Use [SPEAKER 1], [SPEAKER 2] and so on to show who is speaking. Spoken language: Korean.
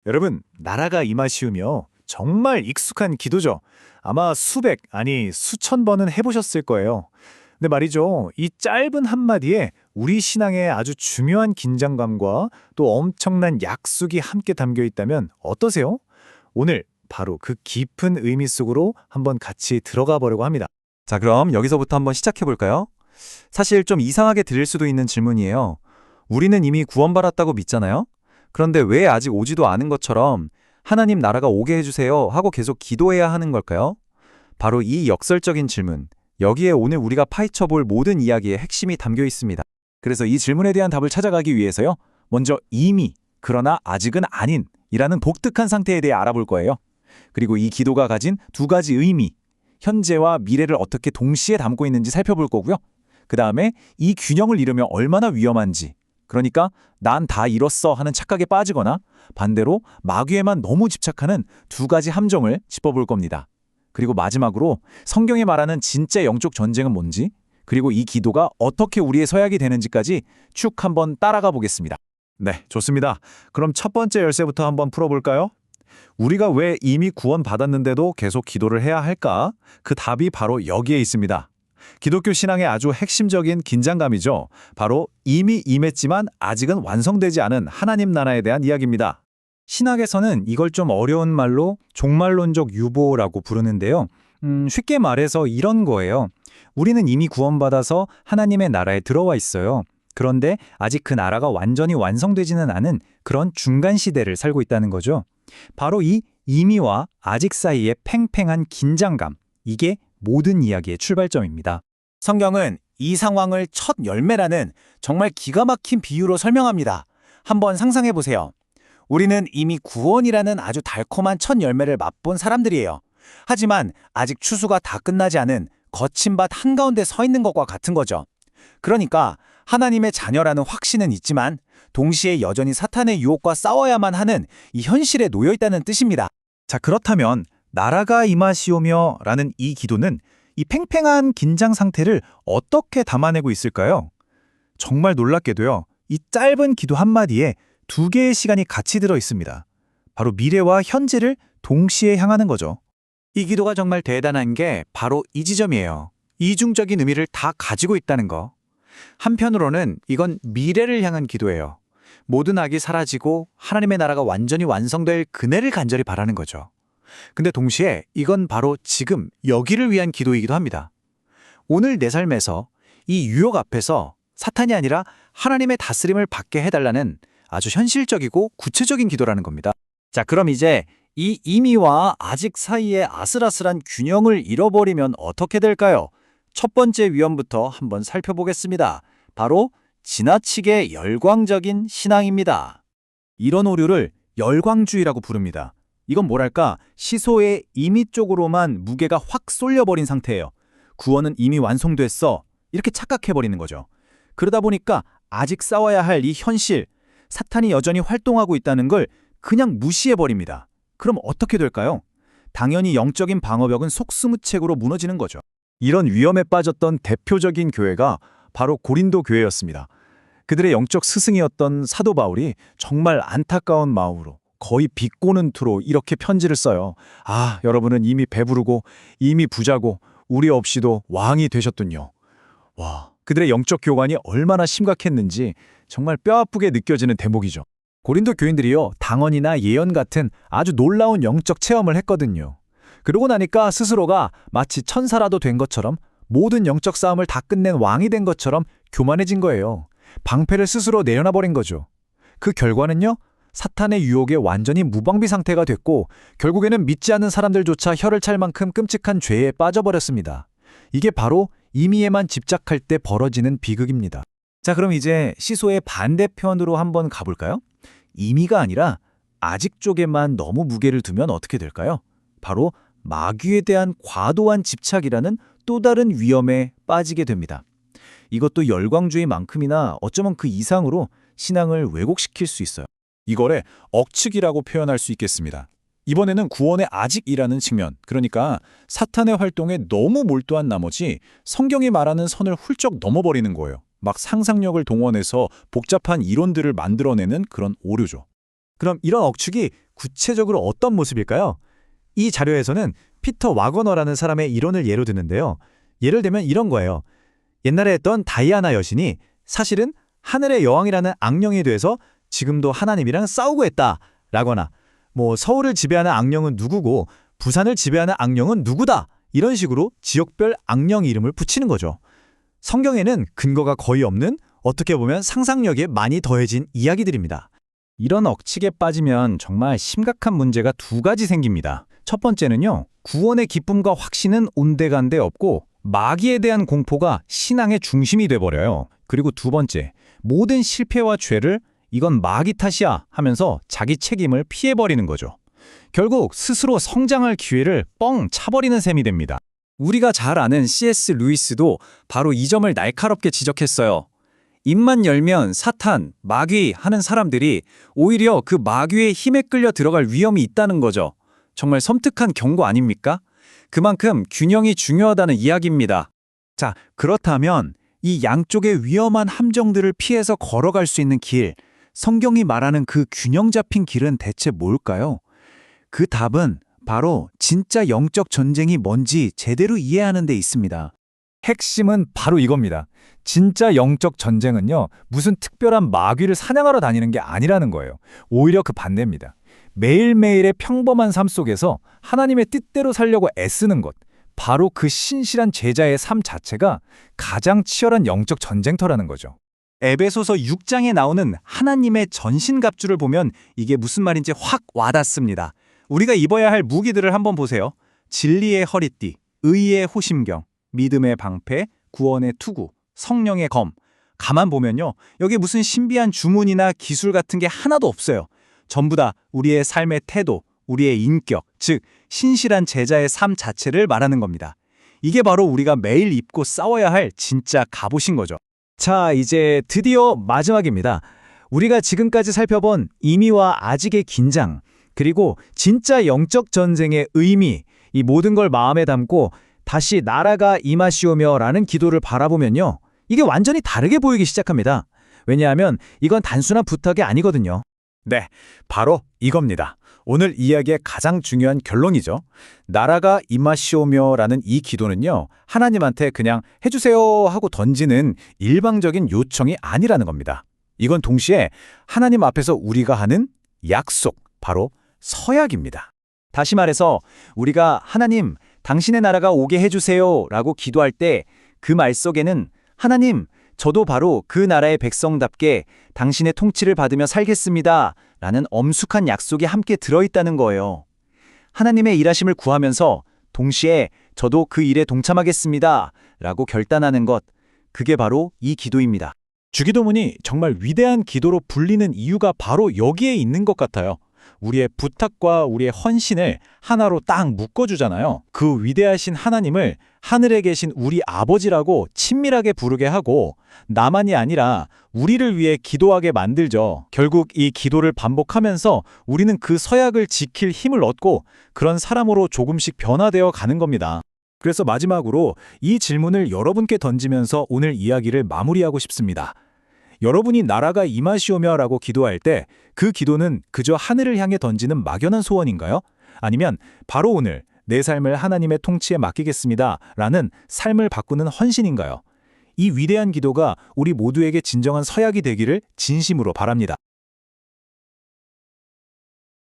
[SPEAKER 1] 여러분, 나라가 임하시오며 정말 익숙한 기도죠. 아마 수백, 아니 수천 번은 해보셨을 거예요. 근데 말이죠, 이 짧은 한마디에 우리 신앙의 아주 중요한 긴장감과 또 엄청난 약속이 함께 담겨 있다면 어떠세요? 오늘 바로 그 깊은 의미 속으로 한번 같이 들어가 보려고 합니다.
[SPEAKER 2] 자, 그럼 여기서부터 한번 시작해 볼까요? 사실 좀 이상하게 들릴 수도 있는 질문이에요. 우리는 이미 구원받았다고 믿잖아요? 그런데 왜 아직 오지도 않은 것처럼 하나님 나라가 오게 해주세요 하고 계속 기도해야 하는 걸까요? 바로 이 역설적인 질문, 여기에 오늘 우리가 파헤쳐 볼 모든 이야기의 핵심이 담겨 있습니다.
[SPEAKER 1] 그래서 이 질문에 대한 답을 찾아가기 위해서요. 먼저 이미, 그러나 아직은 아닌 이라는 독특한 상태에 대해 알아볼 거예요. 그리고 이 기도가 가진 두 가지 의미, 현재와 미래를 어떻게 동시에 담고 있는지 살펴볼 거고요. 그 다음에 이 균형을 잃으면 얼마나 위험한지, 그러니까 난 다 잃었어 하는 착각에 빠지거나 반대로 마귀에만 너무 집착하는 두 가지 함정을 짚어볼 겁니다. 그리고 마지막으로 성경이 말하는 진짜 영적 전쟁은 뭔지, 그리고 이 기도가 어떻게 우리의 서약이 되는지까지 쭉 한번 따라가 보겠습니다. 네, 좋습니다. 그럼 첫 번째 열쇠부터 한번 풀어볼까요? 우리가 왜 이미 구원받았는데도 계속 기도를 해야 할까? 그 답이 바로 여기에 있습니다. 기독교 신앙의 아주 핵심적인 긴장감이죠. 바로 이미 임했지만 아직은 완성되지 않은 하나님 나라에 대한 이야기입니다.
[SPEAKER 2] 신학에서는 이걸 좀 어려운 말로 종말론적 유보라고 부르는데요. 쉽게 말해서 이런 거예요. 우리는 이미 구원받아서 하나님의 나라에 들어와 있어요. 그런데 아직 그 나라가 완전히 완성되지는 않은 그런 중간 시대를 살고 있다는 거죠. 바로 이 이미와 아직 사이의 팽팽한 긴장감, 이게 모든 이야기의 출발점입니다.
[SPEAKER 3] 성경은 이 상황을 첫 열매라는 정말 기가 막힌 비유로 설명합니다. 한번 상상해 보세요. 우리는 이미 구원이라는 아주 달콤한 첫 열매를 맛본 사람들이에요. 하지만 아직 추수가 다 끝나지 않은 거친 밭 한가운데 서 있는 것과 같은 거죠. 그러니까 하나님의 자녀라는 확신은 있지만 동시에 여전히 사탄의 유혹과 싸워야만 하는 이 현실에 놓여 있다는 뜻입니다.
[SPEAKER 1] 자, 그렇다면 나라가 임하시오며 라는 이 기도는 이 팽팽한 긴장 상태를 어떻게 담아내고 있을까요? 정말 놀랍게도요. 이 짧은 기도 한마디에 두 개의 시간이 같이 들어 있습니다. 바로 미래와 현재를 동시에 향하는 거죠.
[SPEAKER 3] 이 기도가 정말 대단한 게 바로 이 지점이에요. 이중적인 의미를 다 가지고 있다는 거. 한편으로는 이건 미래를 향한 기도예요. 모든 악이 사라지고 하나님의 나라가 완전히 완성될 그날을 간절히 바라는 거죠. 근데 동시에 이건 바로 지금 여기를 위한 기도이기도 합니다. 오늘 내 삶에서 이 유혹 앞에서 사탄이 아니라 하나님의 다스림을 받게 해달라는 아주 현실적이고 구체적인 기도라는 겁니다.
[SPEAKER 2] 자, 그럼 이제 이 이미와 아직 사이의 아슬아슬한 균형을 잃어버리면 어떻게 될까요? 첫 번째 위험부터 한번 살펴보겠습니다. 바로 지나치게 열광적인 신앙입니다.
[SPEAKER 1] 이런 오류를 열광주의라고 부릅니다. 이건 뭐랄까 시소의 임의 쪽으로만 무게가 확 쏠려버린 상태예요. 구원은 이미 완성됐어. 이렇게 착각해버리는 거죠. 그러다 보니까 아직 싸워야 할 이 현실, 사탄이 여전히 활동하고 있다는 걸 그냥 무시해버립니다. 그럼 어떻게 될까요? 당연히 영적인 방어벽은 속수무책으로 무너지는 거죠. 이런 위험에 빠졌던 대표적인 교회가 바로 고린도 교회였습니다. 그들의 영적 스승이었던 사도 바울이 정말 안타까운 마음으로 거의 비꼬는 투로 이렇게 편지를 써요. 아, 여러분은 이미 배부르고 이미 부자고 우리 없이도 왕이 되셨군요. 와, 그들의 영적 교관이 얼마나 심각했는지 정말 뼈아프게 느껴지는 대목이죠. 고린도 교인들이요, 당언이나 예언 같은 아주 놀라운 영적 체험을 했거든요. 그러고 나니까 스스로가 마치 천사라도 된 것처럼 모든 영적 싸움을 다 끝낸 왕이 된 것처럼 교만해진 거예요. 방패를 스스로 내려놔버린 거죠. 그 결과는요, 사탄의 유혹에 완전히 무방비 상태가 됐고 결국에는 믿지 않는 사람들조차 혀를 찰 만큼 끔찍한 죄에 빠져버렸습니다. 이게 바로 임의에만 집착할 때 벌어지는 비극입니다. 자, 그럼 이제 시소의 반대편으로 한번 가볼까요? 임의가 아니라 아직 쪽에만 너무 무게를 두면 어떻게 될까요? 바로 마귀에 대한 과도한 집착이라는 또 다른 위험에 빠지게 됩니다. 이것도 열광주의만큼이나 어쩌면 그 이상으로 신앙을 왜곡시킬 수 있어요. 이거를 억측이라고 표현할 수 있겠습니다. 이번에는 구원의 아직이라는 측면, 그러니까 사탄의 활동에 너무 몰두한 나머지 성경이 말하는 선을 훌쩍 넘어버리는 거예요. 막 상상력을 동원해서 복잡한 이론들을 만들어내는 그런 오류죠. 그럼 이런 억측이 구체적으로 어떤 모습일까요? 이 자료에서는 피터 와거너라는 사람의 이론을 예로 드는데요. 예를 들면 이런 거예요. 옛날에 했던 다이아나 여신이 사실은 하늘의 여왕이라는 악령이 돼서 지금도 하나님이랑 싸우고 했다라거나 서울을 지배하는 악령은 누구고 부산을 지배하는 악령은 누구다 이런 식으로 지역별 악령 이름을 붙이는 거죠. 성경에는 근거가 거의 없는 어떻게 보면 상상력에 많이 더해진 이야기들입니다.
[SPEAKER 2] 이런 억측에 빠지면 정말 심각한 문제가 두 가지 생깁니다. 첫 번째는요, 구원의 기쁨과 확신은 온데간데 없고 마귀에 대한 공포가 신앙의 중심이 돼버려요. 그리고 두 번째, 모든 실패와 죄를 이건 마귀 탓이야 하면서 자기 책임을 피해버리는 거죠. 결국 스스로 성장할 기회를 뻥 차버리는 셈이 됩니다. 우리가 잘 아는 C.S. 루이스도 바로 이 점을 날카롭게 지적했어요. 입만 열면 사탄, 마귀 하는 사람들이 오히려 그 마귀의 힘에 끌려 들어갈 위험이 있다는 거죠. 정말 섬뜩한 경고 아닙니까? 그만큼 균형이 중요하다는 이야기입니다.
[SPEAKER 1] 자, 그렇다면 이 양쪽의 위험한 함정들을 피해서 걸어갈 수 있는 길, 성경이 말하는 그 균형 잡힌 길은 대체 뭘까요? 그 답은 바로 진짜 영적 전쟁이 뭔지 제대로 이해하는 데 있습니다.
[SPEAKER 2] 핵심은 바로 이겁니다. 진짜 영적 전쟁은요, 무슨 특별한 마귀를 사냥하러 다니는 게 아니라는 거예요. 오히려 그 반대입니다. 매일매일의 평범한 삶 속에서 하나님의 뜻대로 살려고 애쓰는 것, 바로 그 신실한 제자의 삶 자체가 가장 치열한 영적 전쟁터라는 거죠.
[SPEAKER 1] 에베소서 6장에 나오는 하나님의 전신갑주를 보면 이게 무슨 말인지 확 와닿습니다. 우리가 입어야 할 무기들을 한번 보세요. 진리의 허리띠, 의의 호심경, 믿음의 방패, 구원의 투구, 성령의 검. 가만 보면요, 여기 무슨 신비한 주문이나 기술 같은 게 하나도 없어요. 전부 다 우리의 삶의 태도, 우리의 인격, 즉 신실한 제자의 삶 자체를 말하는 겁니다. 이게 바로 우리가 매일 입고 싸워야 할 진짜 갑옷인 거죠. 자, 이제 드디어 마지막입니다. 우리가 지금까지 살펴본 임의와 아직의 긴장, 그리고 진짜 영적 전쟁의 의미, 이 모든 걸 마음에 담고 다시 나라가 임하시오며 라는 기도를 바라보면요, 이게 완전히 다르게 보이기 시작합니다. 왜냐하면 이건 단순한 부탁이 아니거든요.
[SPEAKER 2] 네, 바로 이겁니다. 오늘 이야기의 가장 중요한 결론이죠. 나라가 임하시오며라는 이 기도는요, 하나님한테 그냥 해주세요 하고 던지는 일방적인 요청이 아니라는 겁니다. 이건 동시에 하나님 앞에서 우리가 하는 약속, 바로 서약입니다.
[SPEAKER 1] 다시 말해서 우리가 하나님, 당신의 나라가 오게 해주세요 라고 기도할 때 그 말 속에는 하나님, 저도 바로 그 나라의 백성답게 당신의 통치를 받으며 살겠습니다 라는 엄숙한 약속이 함께 들어있다는 거예요. 하나님의 일하심을 구하면서 동시에 저도 그 일에 동참하겠습니다 라고 결단하는 것, 그게 바로 이 기도입니다.
[SPEAKER 2] 주기도문이 정말 위대한 기도로 불리는 이유가 바로 여기에 있는 것 같아요. 우리의 부탁과 우리의 헌신을 하나로 딱 묶어주잖아요. 그 위대하신 하나님을 하늘에 계신 우리 아버지라고 친밀하게 부르게 하고 나만이 아니라 우리를 위해 기도하게 만들죠. 결국 이 기도를 반복하면서 우리는 그 서약을 지킬 힘을 얻고 그런 사람으로 조금씩 변화되어 가는 겁니다. 그래서 마지막으로 이 질문을 여러분께 던지면서 오늘 이야기를 마무리하고 싶습니다. 여러분이 나라가 임하시오며라고 기도할 때 그 기도는 그저 하늘을 향해 던지는 막연한 소원인가요? 아니면 바로 오늘 내 삶을 하나님의 통치에 맡기겠습니다 라는 삶을 바꾸는 헌신인가요? 이 위대한 기도가 우리 모두에게 진정한 서약이 되기를 진심으로 바랍니다.